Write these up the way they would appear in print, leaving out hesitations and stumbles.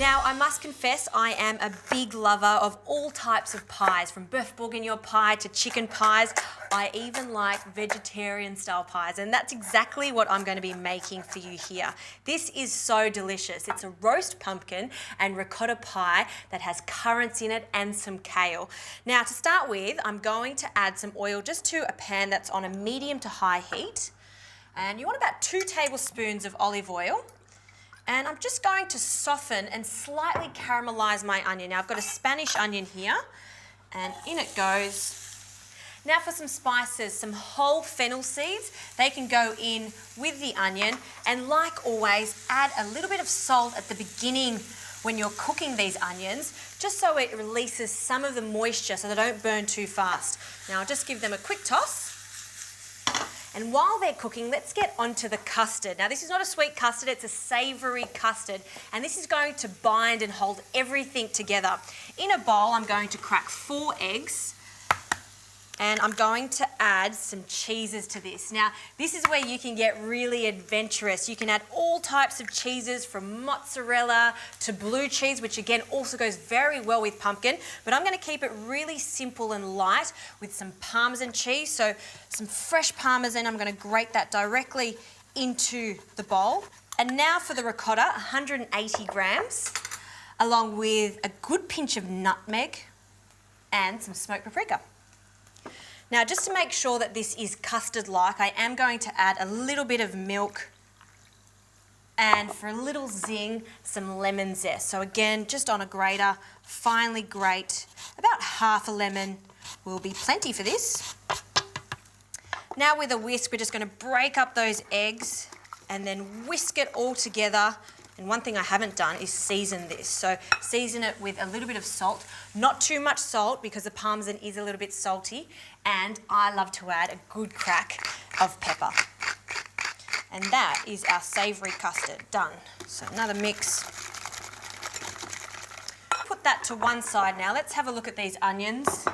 Now, I must confess, I am a big lover of all types of pies, from bœuf bourguignon pie to chicken pies. I even like vegetarian-style pies, and that's exactly what I'm going to be making for you here. This is so delicious. It's a roast pumpkin and ricotta pie that has currants in it and some kale. Now, to start with, I'm going to add some oil just to a pan that's on a medium to high heat. And you want about 2 tablespoons of olive oil. And I'm just going to soften and slightly caramelize my onion. Now, I've got a Spanish onion here, and in it goes. Now for some spices, some whole fennel seeds. They can go in with the onion, and like always, add a little bit of salt at the beginning when you're cooking these onions, just so it releases some of the moisture so they don't burn too fast. Now I'll just give them a quick toss. And while they're cooking, let's get onto the custard. Now, this is not a sweet custard, it's a savoury custard. And this is going to bind and hold everything together. In a bowl, I'm going to crack 4 eggs. And I'm going to add some cheeses to this. Now, this is where you can get really adventurous. You can add all types of cheeses, from mozzarella to blue cheese, which again also goes very well with pumpkin. But I'm going to keep it really simple and light with some Parmesan cheese. So some fresh Parmesan, I'm going to grate that directly into the bowl. And now for the ricotta, 180 grams, along with a good pinch of nutmeg and some smoked paprika. Now, just to make sure that this is custard-like, I am going to add a little bit of milk and, for a little zing, some lemon zest. So again, just on a grater, finely grate. About half a lemon will be plenty for this. Now with a whisk, we're just going to break up those eggs and then whisk it all together. And one thing I haven't done is season this. So season it with a little bit of salt, not too much salt because the Parmesan is a little bit salty, and I love to add a good crack of pepper. And that is our savoury custard done. So another mix. Put that to one side now. Let's have a look at these onions.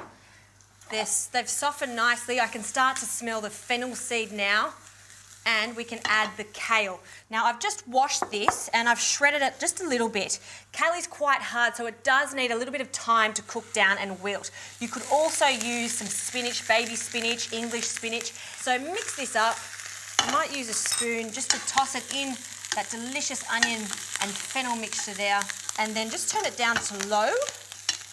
They've softened nicely. I can start to smell the fennel seed now. And we can add the kale. Now, I've just washed this and I've shredded it just a little bit. Kale is quite hard, so it does need a little bit of time to cook down and wilt. You could also use some spinach, baby spinach, English spinach. So mix this up. I might use a spoon just to toss it in, that delicious onion and fennel mixture there. And then just turn it down to low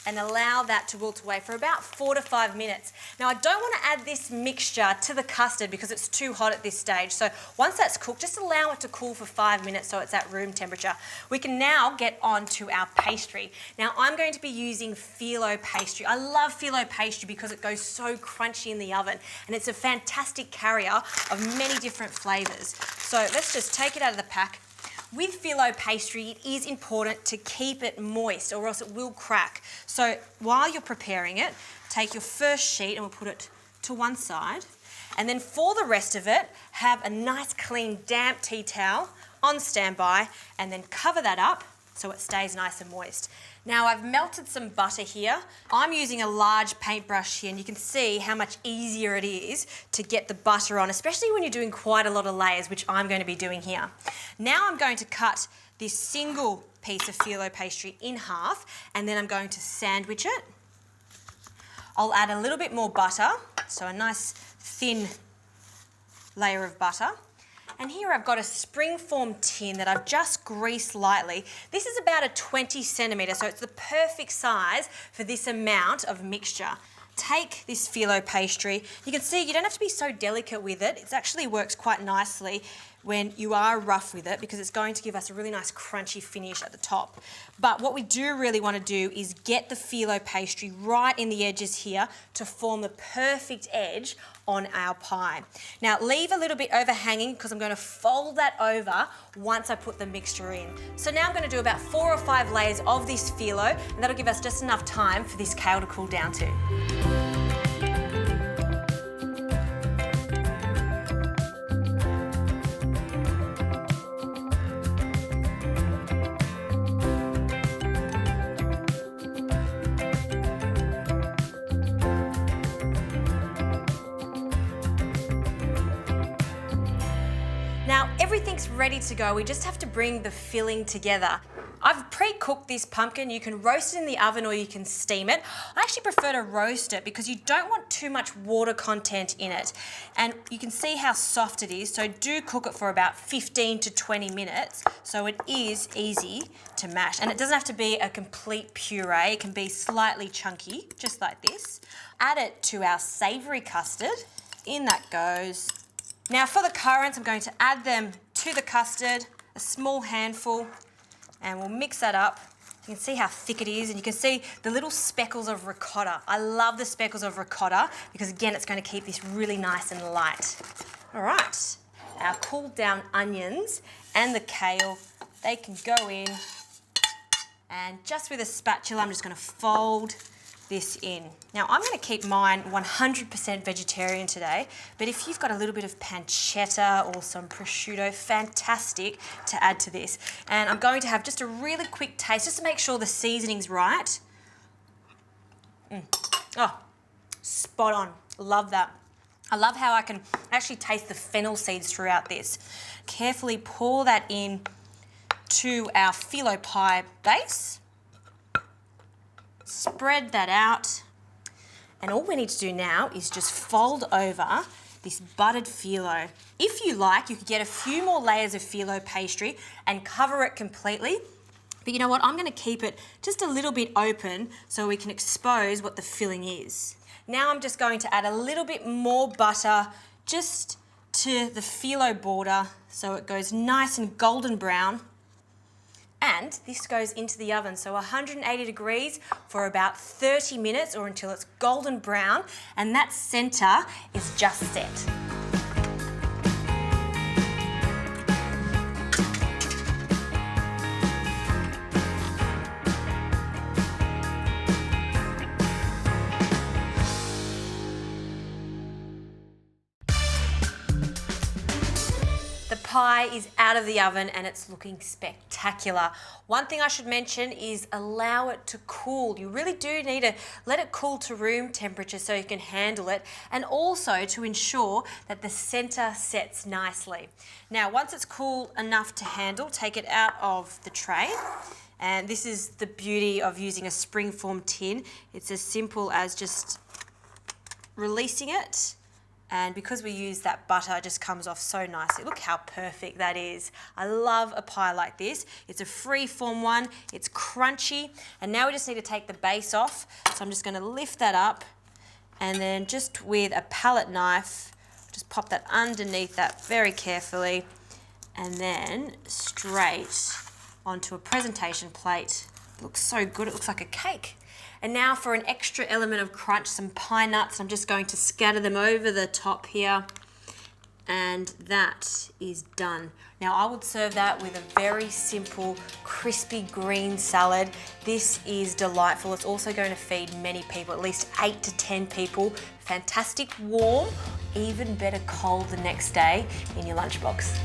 and allow that to wilt away for about 4 to 5 minutes. Now, I don't want to add this mixture to the custard because it's too hot at this stage. So once that's cooked, just allow it to cool for 5 minutes so it's at room temperature. We can now get on to our pastry. Now, I'm going to be using Fillo pastry. I love Fillo pastry because it goes so crunchy in the oven, and it's a fantastic carrier of many different flavours. So let's just take it out of the pack. With Fillo pastry, it is important to keep it moist or else it will crack. So while you're preparing it, take your first sheet and we'll put it to one side. And then for the rest of it, have a nice clean damp tea towel on standby and then cover that up so it stays nice and moist. Now, I've melted some butter here. I'm using a large paintbrush here, and you can see how much easier it is to get the butter on, especially when you're doing quite a lot of layers, which I'm going to be doing here. Now I'm going to cut this single piece of Fillo pastry in half, and then I'm going to sandwich it. I'll add a little bit more butter, so a nice thin layer of butter. And here I've got a springform tin that I've just greased lightly. This is about a 20 centimetre, so it's the perfect size for this amount of mixture. Take this Fillo pastry. You can see you don't have to be so delicate with it. It actually works quite nicely when you are rough with it because it's going to give us a really nice crunchy finish at the top. But what we do really want to do is get the Fillo pastry right in the edges here to form the perfect edge on our pie. Now leave a little bit overhanging because I'm going to fold that over once I put the mixture in. So now I'm going to do about 4 or 5 layers of this Fillo, and that'll give us just enough time for this kale to cool down too. Now everything's ready to go. We just have to bring the filling together. I've pre-cooked this pumpkin. You can roast it in the oven or you can steam it. I actually prefer to roast it because you don't want too much water content in it. And you can see how soft it is, so do cook it for about 15 to 20 minutes so it is easy to mash. And it doesn't have to be a complete puree, it can be slightly chunky, just like this. Add it to our savoury custard. In that goes. Now for the currants, I'm going to add them to the custard, a small handful, and we'll mix that up. You can see how thick it is, and you can see the little speckles of ricotta. I love the speckles of ricotta because again, it's going to keep this really nice and light. All right, our cooled down onions and the kale, they can go in, and just with a spatula, I'm just going to fold this in. Now I'm going to keep mine 100% vegetarian today, but if you've got a little bit of pancetta or some prosciutto, fantastic to add to this. And I'm going to have just a really quick taste just to make sure the seasoning's right. Oh, spot on. Love that. I love how I can actually taste the fennel seeds throughout this. Carefully pour that in to our phyllo pie base. Spread that out, and all we need to do now is just fold over this buttered phyllo. If you like, you could get a few more layers of phyllo pastry and cover it completely, but you know what, I'm going to keep it just a little bit open so we can expose what the filling is. Now I'm just going to add a little bit more butter just to the phyllo border so it goes nice and golden brown. And this goes into the oven, so 180 degrees for about 30 minutes or until it's golden brown, and that center is just set. Pie is out of the oven and it's looking spectacular. One thing I should mention is allow it to cool. You really do need to let it cool to room temperature so you can handle it, and also to ensure that the center sets nicely. Now once it's cool enough to handle, take it out of the tray. And this is the beauty of using a springform tin. It's as simple as just releasing it. And because we use that butter, it just comes off so nicely. Look how perfect that is. I love a pie like this. It's a free-form one, it's crunchy, and now we just need to take the base off. So I'm just gonna lift that up, and then just with a palette knife, just pop that underneath that very carefully, and then straight onto a presentation plate. It looks so good, it looks like a cake. And now for an extra element of crunch, some pine nuts. I'm just going to scatter them over the top here. And that is done. Now I would serve that with a very simple, crispy green salad. This is delightful. It's also going to feed many people, at least 8 to 10 people. Fantastic warm, even better cold the next day in your lunchbox.